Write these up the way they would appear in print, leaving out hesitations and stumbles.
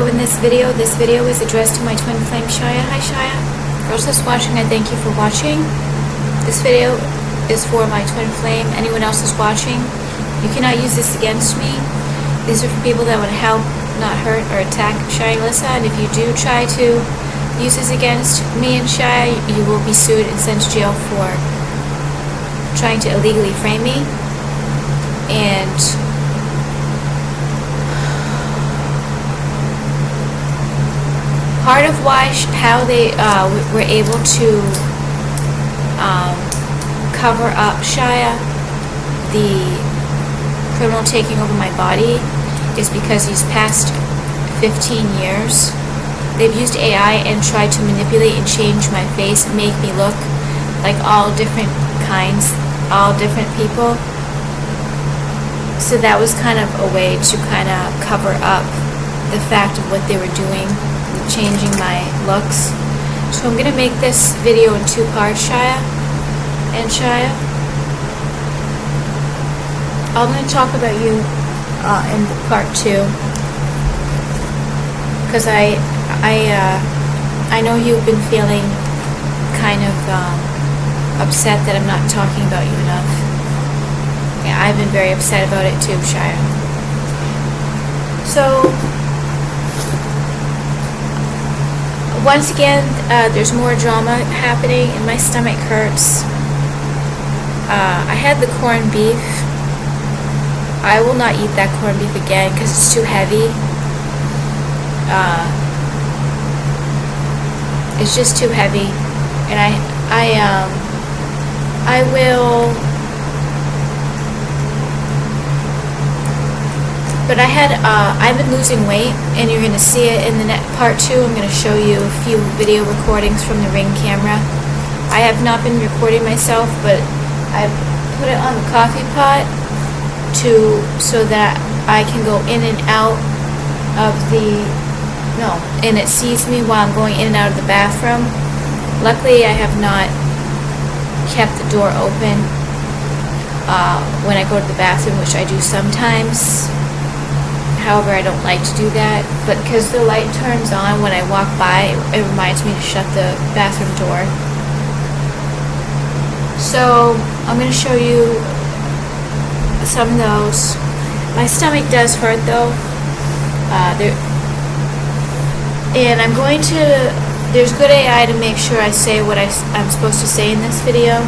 in this video is addressed to my twin flame, Shia. Hi, Shia. Girls that's watching, I thank you for watching. This video is for my twin flame. Anyone else is watching, you cannot use this against me. These are for people that would help, not hurt or attack Shia and Alyssa. And if you do try to use this against me and Shia, you will be sued and sent to jail for trying to illegally frame me. And part of how they were able to cover up Shia, the criminal taking over my body, is because these past 15 years they've used AI and tried to manipulate and change my face and make me look like all different kinds, all different people. So that was kind of a way to kind of cover up the fact of what they were doing, changing my looks. So I'm going to make this video in 2 parts, Shia and Shia. I'm going to talk about you in part 2, because I know you've been feeling kind of upset that I'm not talking about you enough. Yeah, I've been very upset about it too, Shia. So once again, there's more drama happening and my stomach hurts. I had the corned beef. I will not eat that corned beef again because it's too heavy. It's just too heavy, and I will. But I've been losing weight, and you're going to see it in the part 2. I'm going to show you a few video recordings from the Ring camera. I have not been recording myself, but I've put it on the coffee pot so that I can go in and out of and it sees me while I'm going in and out of the bathroom. Luckily, I have not kept the door open when I go to the bathroom, which I do sometimes. However, I don't like to do that, but because the light turns on when I walk by, it reminds me to shut the bathroom door. So I'm going to show you some of those. My stomach does hurt though, and I'm going to, there's good AI to make sure I say what I'm supposed to say in this video.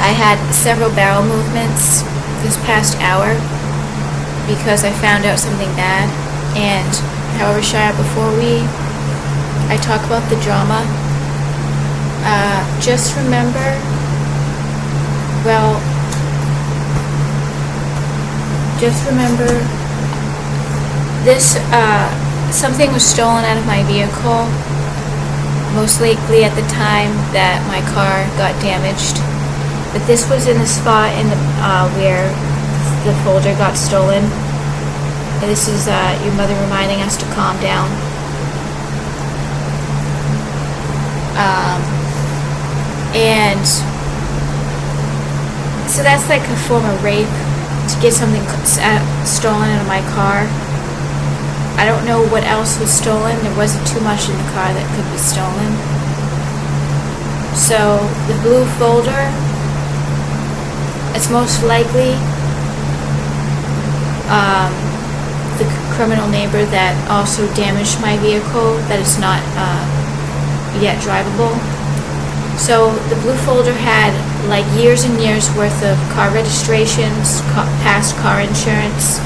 I had several bowel movements this past hour because I found out something bad. And however, Shia, before I talk about the drama, just remember, this, something was stolen out of my vehicle, most likely at the time that my car got damaged. But this was in the spot in the where the folder got stolen. And this is your mother reminding us to calm down. And so that's like a form of rape, to get something stolen out of my car. I don't know what else was stolen. There wasn't too much in the car that could be stolen. So the blue folder, it's most likely the criminal neighbor that also damaged my vehicle that is not yet drivable. So the blue folder had like years and years worth of car registrations, past car insurance,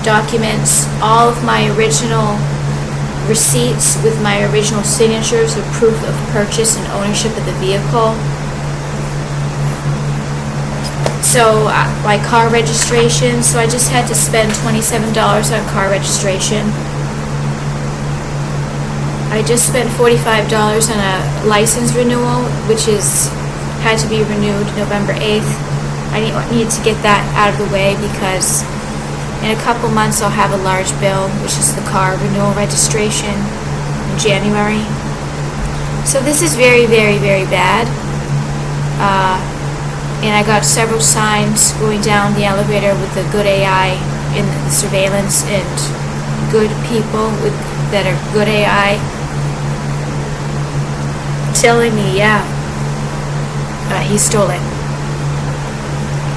documents, all of my original receipts with my original signatures of proof of purchase and ownership of the vehicle. So my car registration, so I just had to spend $27 on car registration. I just spent $45 on a license renewal, which had to be renewed November 8th. I need to get that out of the way because in a couple months I'll have a large bill, which is the car renewal registration in January. So this is very, very, very bad. And I got several signs going down the elevator with the good AI in the surveillance, and good people that are good AI telling me, yeah, he stole it.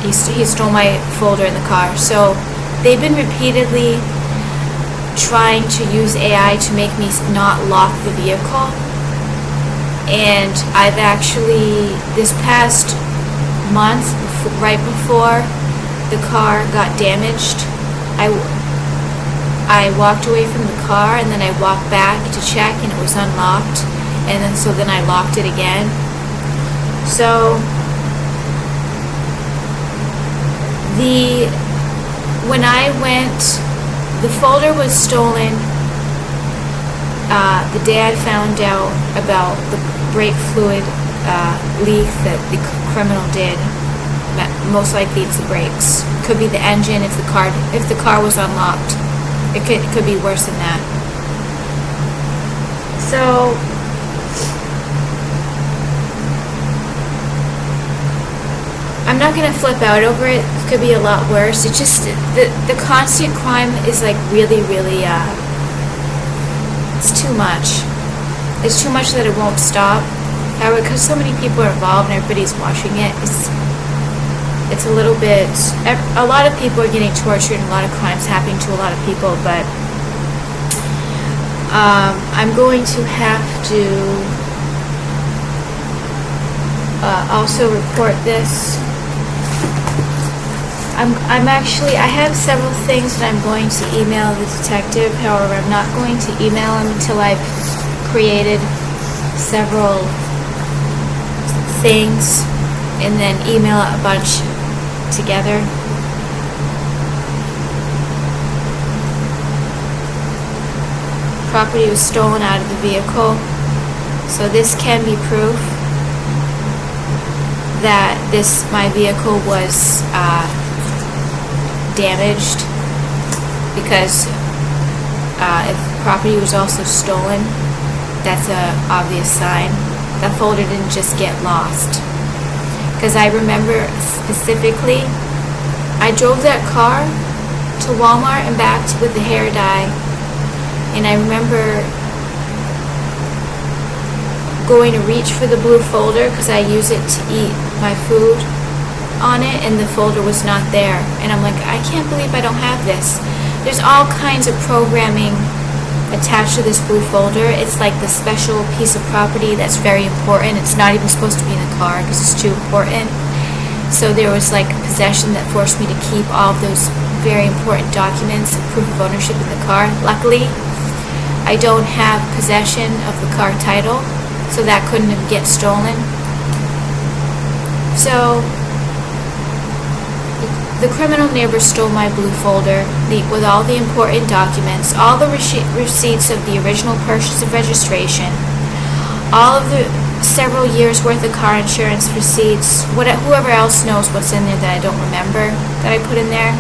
He stole my folder in the car. So they've been repeatedly trying to use AI to make me not lock the vehicle. And I've actually, this past month, right before the car got damaged, I walked away from the car, and then I walked back to check, and it was unlocked, and then I locked it again. So when I went, the folder was stolen the day I found out about the brake fluid leak that the criminal did. Most likely it's the brakes. Could be the engine if the car was unlocked. It could be worse than that. So I'm not gonna flip out over it. It could be a lot worse. It's just the constant crime is like really, really it's too much. It's too much that it won't stop. However, because so many people are involved and everybody's watching it, it's a little bit. A lot of people are getting tortured and a lot of crimes happening to a lot of people. But I'm going to have to also report this. I have several things that I'm going to email the detective. However, I'm not going to email him until I've created several things and then email a bunch together. Property was stolen out of the vehicle, so this can be proof that my vehicle was damaged, because if property was also stolen, that's an obvious sign. That folder didn't just get lost. Because I remember specifically, I drove that car to Walmart and back with the hair dye, and I remember going to reach for the blue folder because I use it to eat my food on it, and the folder was not there. And I'm like, I can't believe I don't have this. There's all kinds of programming attached to this blue folder. It's like the special piece of property that's very important. It's not even supposed to be in the car because it's too important. So there was like possession that forced me to keep all of those very important documents and proof of ownership in the car. Luckily, I don't have possession of the car title, so that couldn't get stolen. So the criminal neighbor stole my blue folder with all the important documents, all the receipts of the original purchase and registration, all of the several years worth of car insurance receipts, whoever else knows what's in there that I don't remember that I put in there.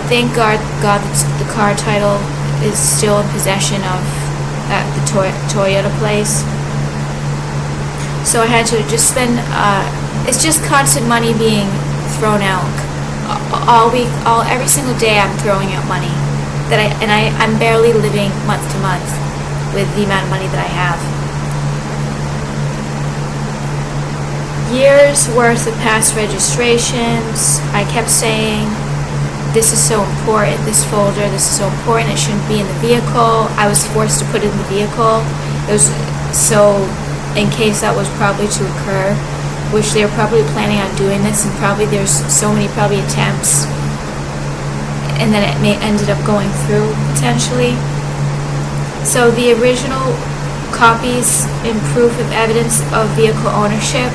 Thank God that the car title is still in possession of the Toyota place. So I had to just spend, it's just constant money being thrown out. All week, every single day I'm throwing out money. I'm barely living month to month with the amount of money that I have. Years worth of past registrations. I kept saying, this is so important, this folder, this is so important, it shouldn't be in the vehicle. I was forced to put it in the vehicle. It was so, in case that was probably to occur, which they were probably planning on doing this, and probably there's so many attempts, and then it ended up going through potentially. So the original copies and proof of evidence of vehicle ownership,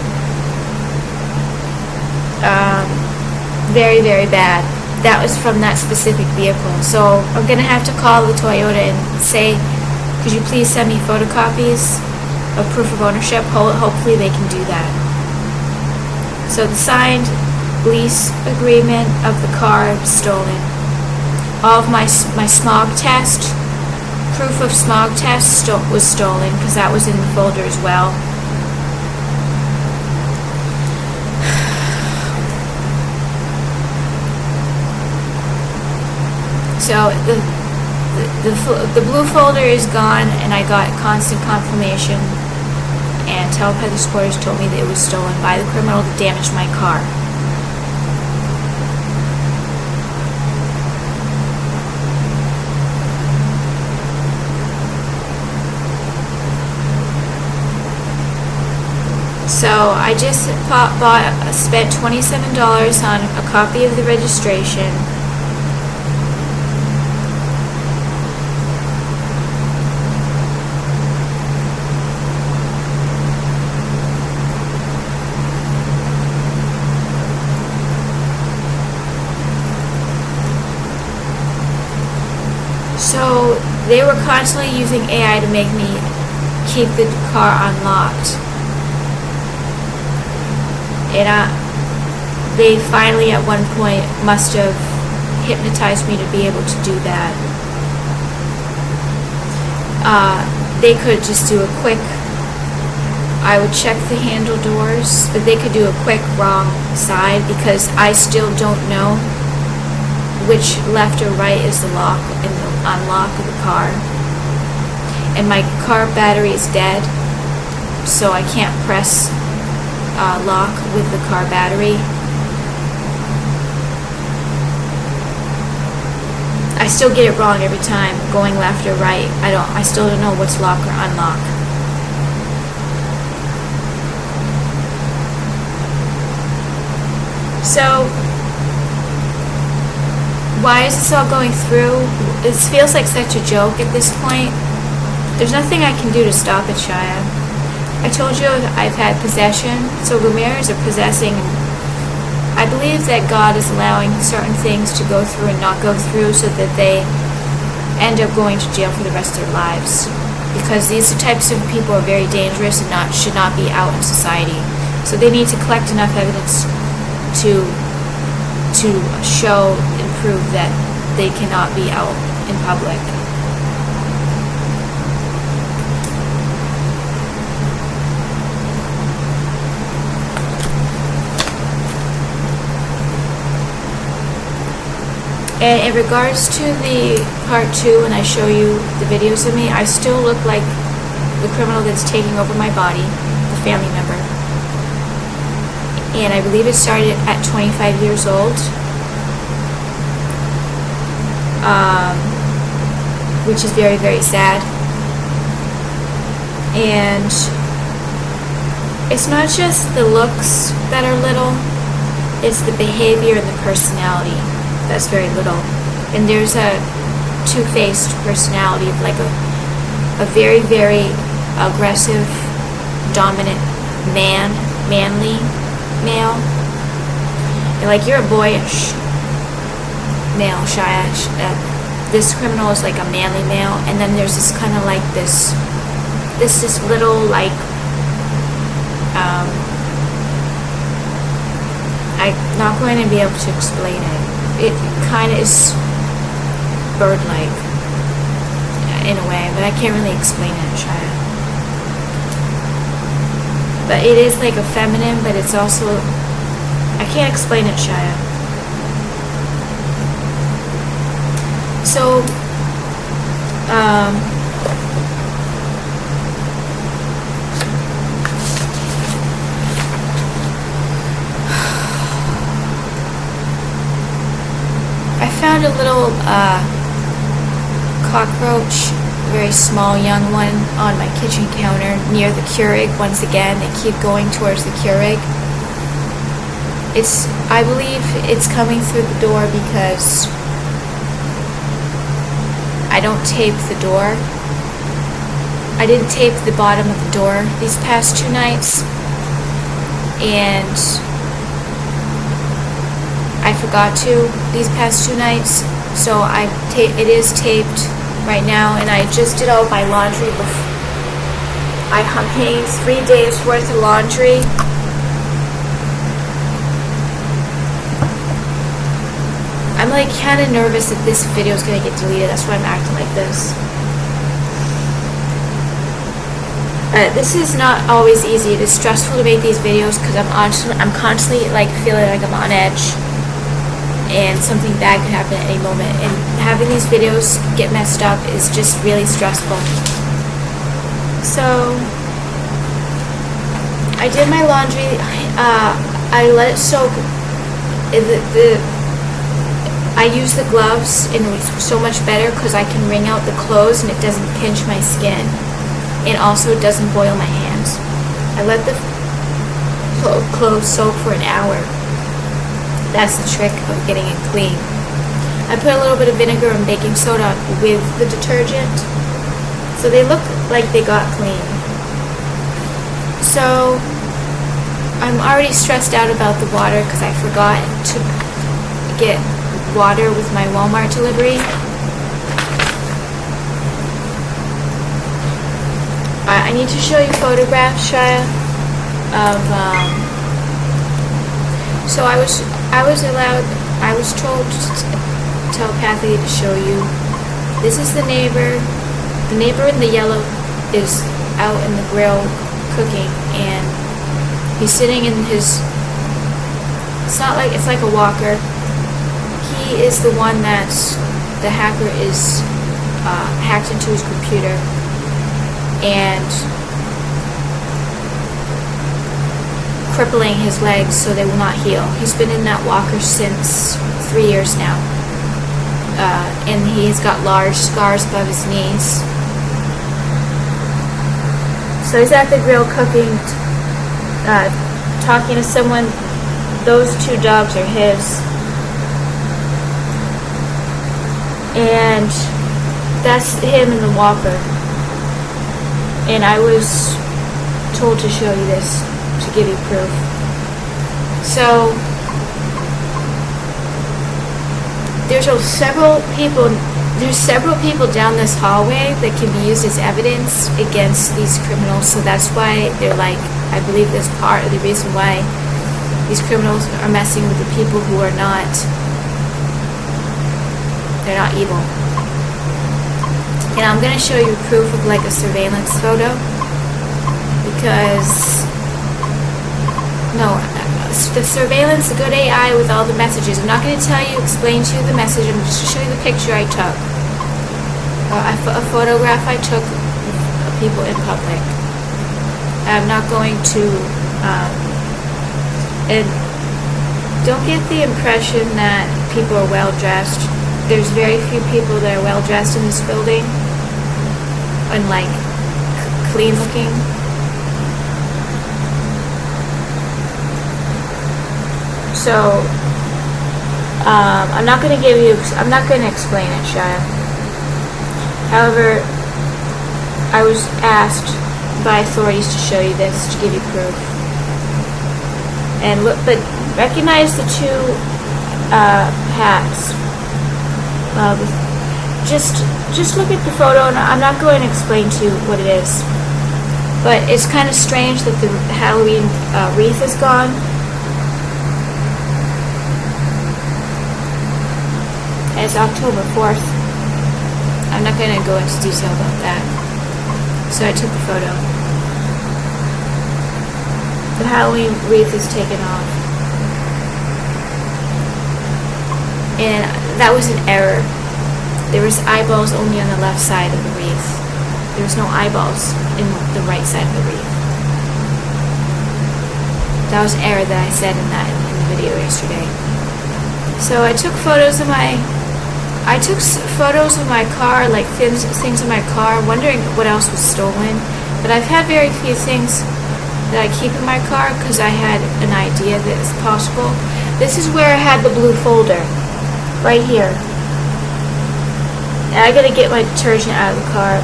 very, very bad. That was from that specific vehicle. So I'm gonna have to call the Toyota and say, could you please send me photocopies of proof of ownership? Hopefully they can do that. So the signed lease agreement of the car stolen. All of my smog test, proof of smog test was stolen because that was in the folder as well. So the blue folder is gone, and I got constant confirmation, and telepathic supporters told me that it was stolen by the criminal that damaged my car. So I just spent $27 on a copy of the registration. So they were constantly using AI to make me keep the car unlocked. And they finally at one point must have hypnotized me to be able to do that. They could just do a quick, I would check the handle doors, but they could do a quick wrong side, because I still don't know which left or right is the lock and the unlock of the car. And my car battery is dead, so I can't press lock with the car battery. I still get it wrong every time, going left or right. I still don't know what's lock or unlock. So why is this all going through? It feels like such a joke at this point. There's nothing I can do to stop it, Shia. I told you I've had possession, so Ramirez are possessing. I believe that God is allowing certain things to go through and not go through so that they end up going to jail for the rest of their lives. Because these types of people are very dangerous and should not be out in society. So they need to collect enough evidence to show and prove that they cannot be out in public. And in regards to the part 2, when I show you the videos of me, I still look like the criminal that's taking over my body, the family member. And I believe it started at 25 years old, which is very, very sad. And it's not just the looks that are little, it's the behavior and the personality that's very little. And there's a two-faced personality of like a very, very aggressive, dominant manly male. And like, you're a boyish male, Shia. This criminal is like a manly male, and then there's this kind of like this little like I'm not going to be able to explain it. It kind of is bird-like in a way, but I can't really explain it, Shia. But it is like a feminine, but it's also, I can't explain it, Shia. So, I found a little cockroach, very small young one, on my kitchen counter near the Keurig. Once again, they keep going towards the Keurig. I believe it's coming through the door because I don't tape the door. I didn't tape the bottom of the door these past 2 nights, and I forgot to these past 2 nights, so it is taped right now, and I just did all my laundry before. I'm hanging 3 days worth of laundry. I'm like kind of nervous that this video is going to get deleted. That's why I'm acting like this. This is not always easy. It is stressful to make these videos because I'm constantly like feeling like I'm on edge. and something bad could happen at any moment. And having these videos get messed up is just really stressful. So I did my laundry. I let it soak. I use the gloves, and it's so much better because I can wring out the clothes and it doesn't pinch my skin, and also it doesn't boil my hands. I let the clothes soak for an hour. That's the trick of getting it clean. I put a little bit of vinegar and baking soda with the detergent, so they look like they got clean. So I'm already stressed out about the water because I forgot to get water with my Walmart delivery. I need to show you photographs, Shia, of so I was told telepathically to show you. This is the neighbor. The neighbor in the yellow is out in the grill cooking, and he's sitting in his, it's like a walker. He is the one that's, the hacker is hacked into his computer and crippling his legs so they will not heal. He's been in that walker since 3 years now, and he's got large scars above his knees. So he's at the grill cooking, talking to someone. Those 2 dogs are his. And that's him in the walker. And I was told to show you this to give you proof. So there's several people down this hallway that can be used as evidence against these criminals. So that's why they're like, I believe that's part of the reason why these criminals are messing with the people who are not, they're not evil. And I'm going to show you proof of like a surveillance photo, because the surveillance, the good AI with all the messages. I'm not going to explain to you the message. I'm just going to show you the picture I took. A photograph I took of people in public. I'm not going to, and don't get the impression that people are well dressed. There's very few people that are well dressed in this building and like clean looking. So I'm not going to explain it, Shia. However, I was asked by authorities to show you this, to give you proof. And look, but recognize the 2 hats. Just look at the photo, and I'm not going to explain to you what it is. But it's kind of strange that the Halloween wreath is gone. It's October 4th. I'm not going to go into detail about that. So I took the photo. The Halloween wreath is taken off. And that was an error. There was eyeballs only on the left side of the wreath. There was no eyeballs in the right side of the wreath. That was an error that I said in the video yesterday. So I took photos of my car, like things in my car, wondering what else was stolen. But I've had very few things that I keep in my car because I had an idea that it's possible. This is where I had the blue folder, right here. And I gotta get my detergent out of the car.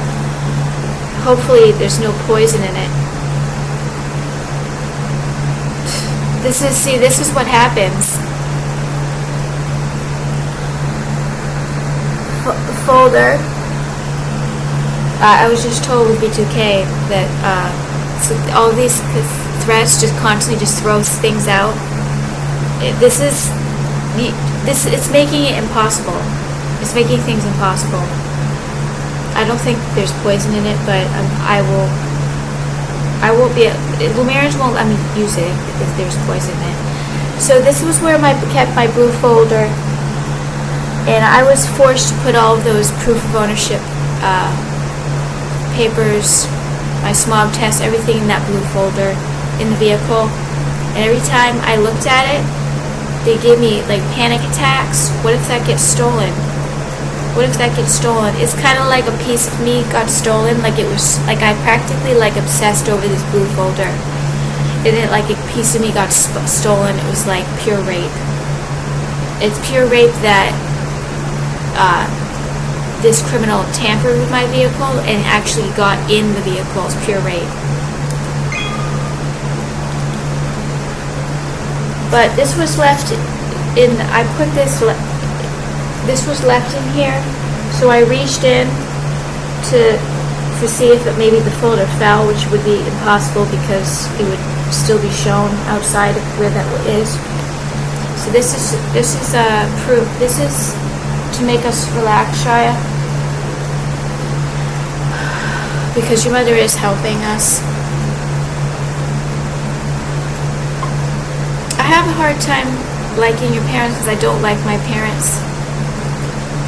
Hopefully there's no poison in it. This is what happens. Folder. I was just told with B2K that so all these threats just constantly just throws things out. It's making it impossible. It's making things impossible. I don't think there's poison in it, but I won't be. Lumineers won't let me use it if there's poison in it. So this was where I kept my blue folder And I was forced to put all of those proof of ownership papers, my smog test, everything in that blue folder in the vehicle. And every time I looked at it, they gave me like panic attacks. What if that gets stolen? What if that gets stolen? It's kind of like a piece of me got stolen. Like it was like I practically like obsessed over this blue folder. And it like a piece of me got stolen. It was like pure rape. It's pure rape that this criminal tampered with my vehicle and actually got in the vehicle. It's pure rape. But this was left in, I put this was left in here, so I reached in to see if it, maybe the folder fell, which would be impossible because it would still be shown outside of where that is. So this is proof. This is to make us relax, Shia, because your mother is helping us. I have a hard time liking your parents because I don't like my parents.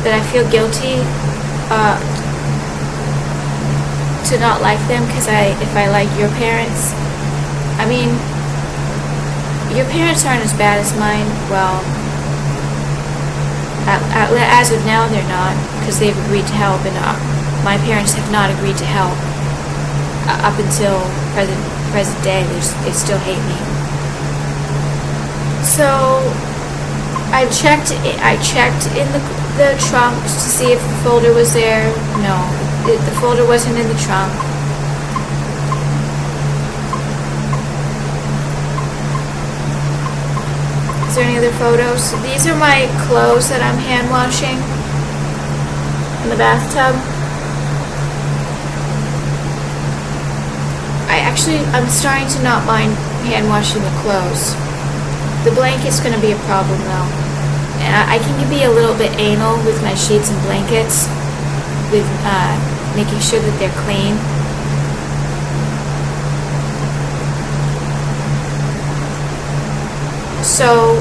That I feel guilty to not like them because if I like your parents, I mean, your parents aren't as bad as mine. Well, as of now, they're not, because they've agreed to help, and my parents have not agreed to help up until present day. They still hate me. So I checked in the trunk to see if the folder was there. No, the folder wasn't in the trunk. Is there any other photos? These are my clothes that I'm hand washing in the bathtub. I'm starting to not mind hand washing the clothes. The blanket's going to be a problem though. And I can be a little bit anal with my sheets and blankets, with making sure that they're clean. So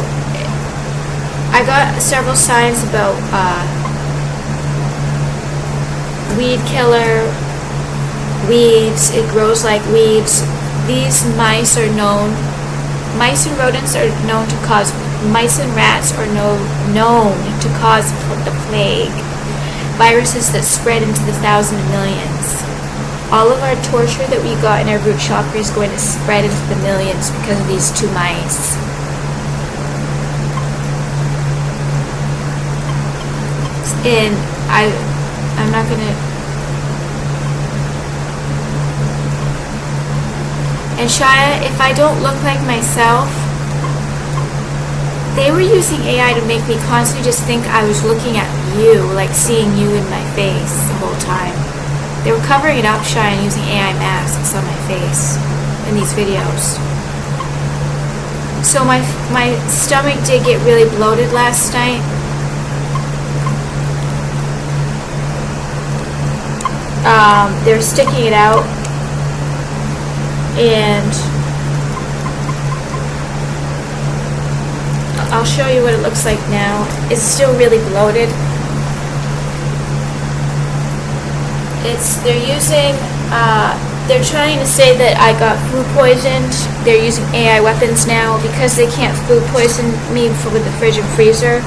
I got several signs about weed killer, weeds. It grows like weeds. These mice and rodents are known to cause, mice and rats are known to cause the plague, viruses that spread into the thousands of millions. All of our torture that we got in our root chakra is going to spread into the millions because of these two mice. And I'm not gonna. And Shia, if I don't look like myself, they were using AI to make me constantly just think I was looking at you, like seeing you in my face the whole time. They were covering it up, Shia, and using AI masks on my face in these videos. So my stomach did get really bloated last night. They're sticking it out, and I'll show you what it looks like now. It's still really bloated. They're trying to say that I got food poisoned. They're using AI weapons now because they can't food poison me with the fridge and freezer.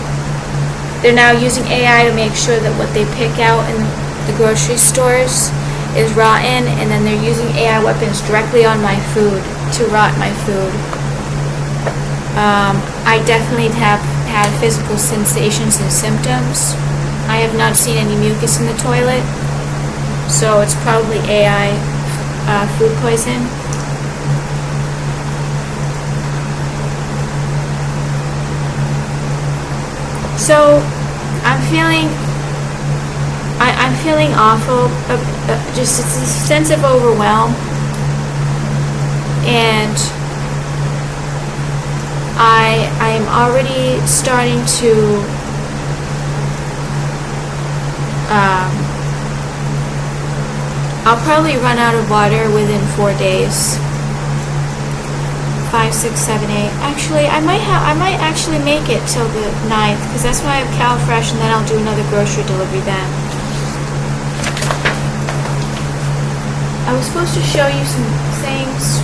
They're now using AI to make sure that what they pick out in the grocery stores is rotten, and then they're using AI weapons directly on my food to rot my food. I definitely have had physical sensations and symptoms. I have not seen any mucus in the toilet, so it's probably AI food poison. So I'm feeling awful, just it's a sense of overwhelm, and I am already starting to I'll probably run out of water within 4 days. 5, 6, 7, 8. Actually, I might actually make it till the 9th, because that's when I have CalFresh, and then I'll do another grocery delivery then. I was supposed to show you some things.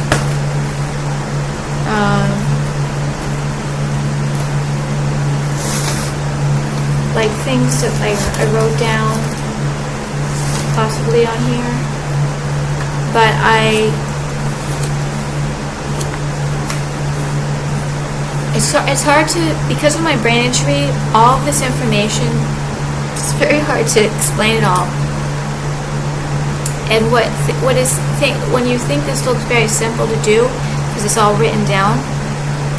Like things that I wrote down possibly on here, but it's hard to, because of my brain injury, all of this information, it's very hard to explain it all. And when you think this looks very simple to do because it's all written down,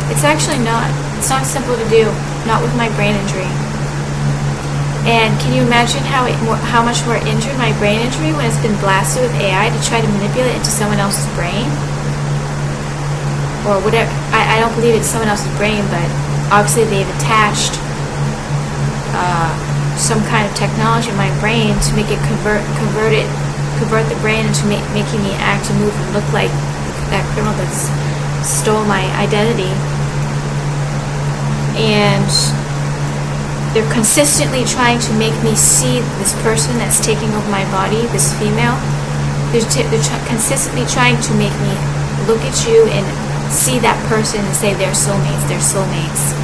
it's actually not. It's not simple to do, not with my brain injury. And can you imagine how much more injured my brain injury when it's been blasted with AI to try to manipulate it into someone else's brain? Or whatever. I don't believe it's someone else's brain, but obviously they've attached some kind of technology in my brain to make it convert the brain into making me act and move and look like that criminal that's stole my identity. And they're consistently trying to make me see this person that's taking over my body, this female. They're consistently trying to make me look at you and see that person and say they're soulmates, they're soulmates.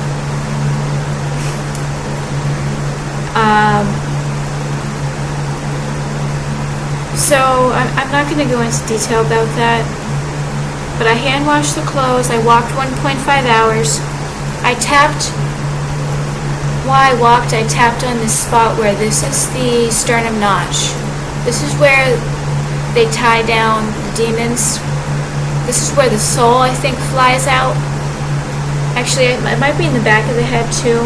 So I'm not going to go into detail about that, but I hand washed the clothes, I walked 1.5 hours, I tapped on this spot where this is the sternum notch. This is where they tie down the demons. This is where the soul, I think, flies out. Actually, it might be in the back of the head too.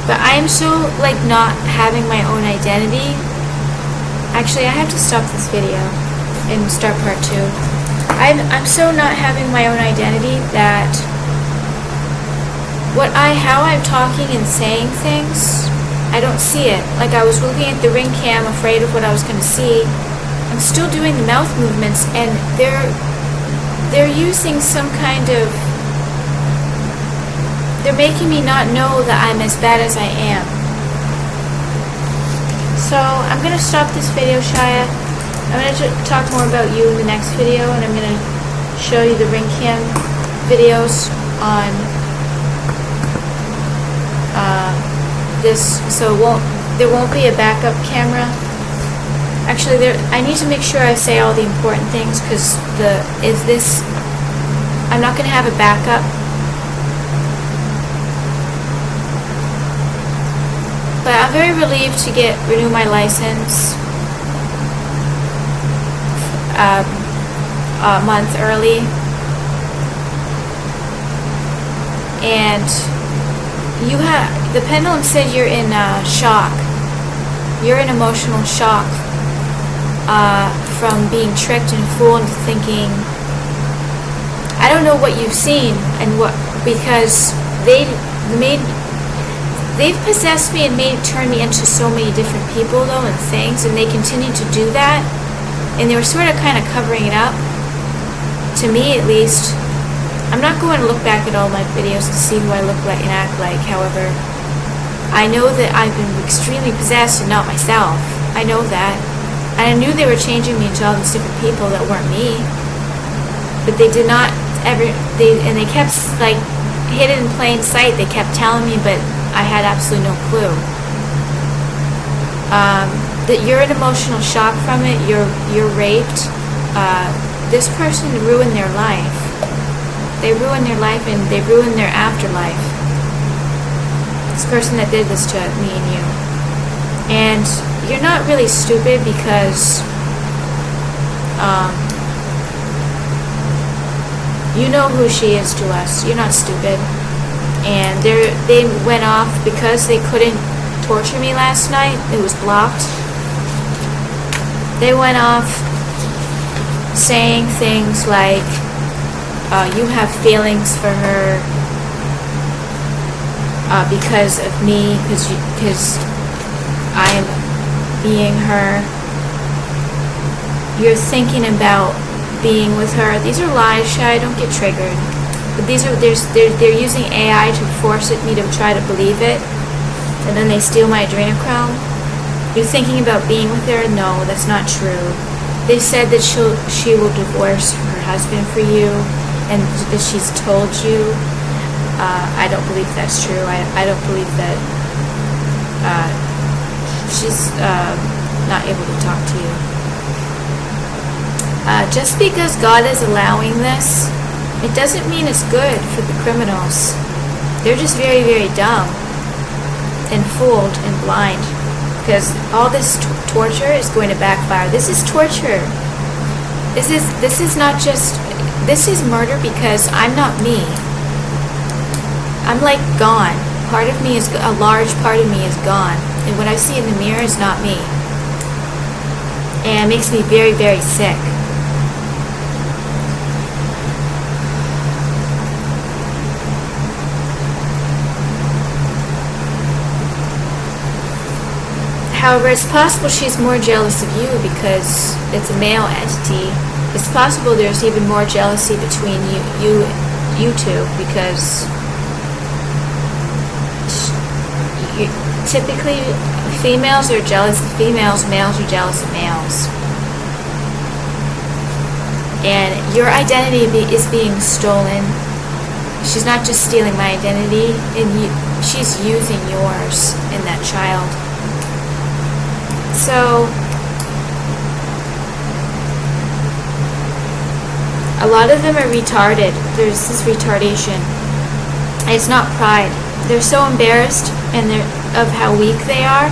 But I am so, not having my own identity. Actually, I have to stop this video and start part 2. I'm so not having my own identity that how I'm talking and saying things, I don't see it. Like, I was looking at the ring cam, afraid of what I was going to see. I'm still doing the mouth movements, and they're using some kind of, they're making me not know that I'm as bad as I am. So I'm going to stop this video, Shia. I'm going to talk more about you in the next video, and I'm going to show you the ring cam videos on this, so there won't be a backup camera. Actually, I need to make sure I say all the important things, because I'm not going to have a backup. But I'm very relieved to renew my license a month early. And the pendulum said you're in shock. You're in emotional shock from being tricked and fooled into thinking, I don't know what you've seen and because they've possessed me and turned me into so many different people though and things, and they continue to do that, and they were sort of kind of covering it up, to me at least. I'm not going to look back at all my videos to see who I look like and act like. However, I know that I've been extremely possessed and not myself. I know that. And I knew they were changing me into all these different people that weren't me. But they did not ever, and they kept, hidden in plain sight. They kept telling me, but I had absolutely no clue. That you're in emotional shock from it, you're raped. This person ruined their life. They ruined their life and they ruined their afterlife. This person that did this to me and you. And you're not really stupid because you know who she is to us. You're not stupid. And they went off because they couldn't torture me last night. It was blocked. They went off saying things like, you have feelings for her. because of me, because I'm being her. You're thinking about being with her. These are lies, Shy. Don't get triggered. But they're using AI to force me to try to believe it, and then they steal my adrenochrome. You're thinking about being with her? No, that's not true. They said that she will divorce her husband for you, and that she's told you. I don't believe that's true. I don't believe that she's not able to talk to you. Just because God is allowing this, it doesn't mean it's good for the criminals. They're just very, very dumb and fooled and blind, because all this torture is going to backfire. This is torture. This is not just, this is murder, because I'm not me. I'm like gone. Part of me is, a large part of me is gone. And what I see in the mirror is not me. And it makes me very, very sick. However, it's possible she's more jealous of you because it's a male entity. It's possible there's even more jealousy between you two, because typically females are jealous of females, males are jealous of males. And your identity is being stolen. She's not just stealing my identity, and she's using yours in that child. So, a lot of them are retarded. There's this retardation. It's not pride. They're so embarrassed of how weak they are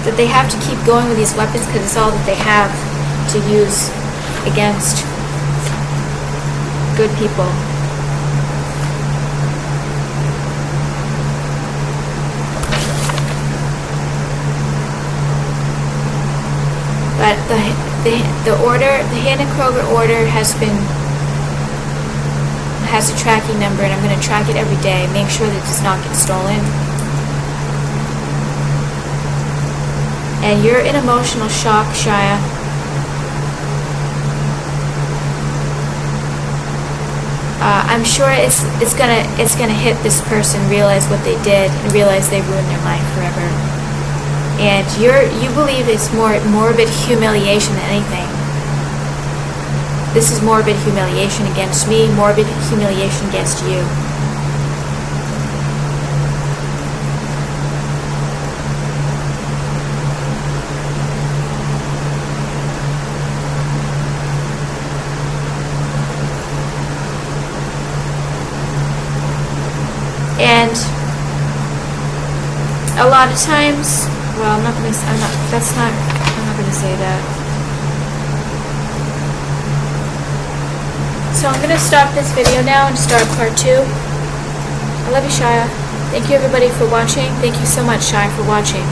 that they have to keep going with these weapons because it's all that they have to use against good people. But the order, the Hannah Kroger order has a tracking number, and I'm going to track it every day. Make sure that it does not get stolen. And you're in emotional shock, Shia. I'm sure it's gonna hit this person, realize what they did, and realize they ruined their life forever. And you believe it's more morbid humiliation than anything. This is morbid humiliation against me, morbid humiliation against you. And a lot of times, well, I'm not gonna say that. So I'm gonna stop this video now and start part 2. I love you, Shia. Thank you everybody for watching. Thank you so much, Shia, for watching.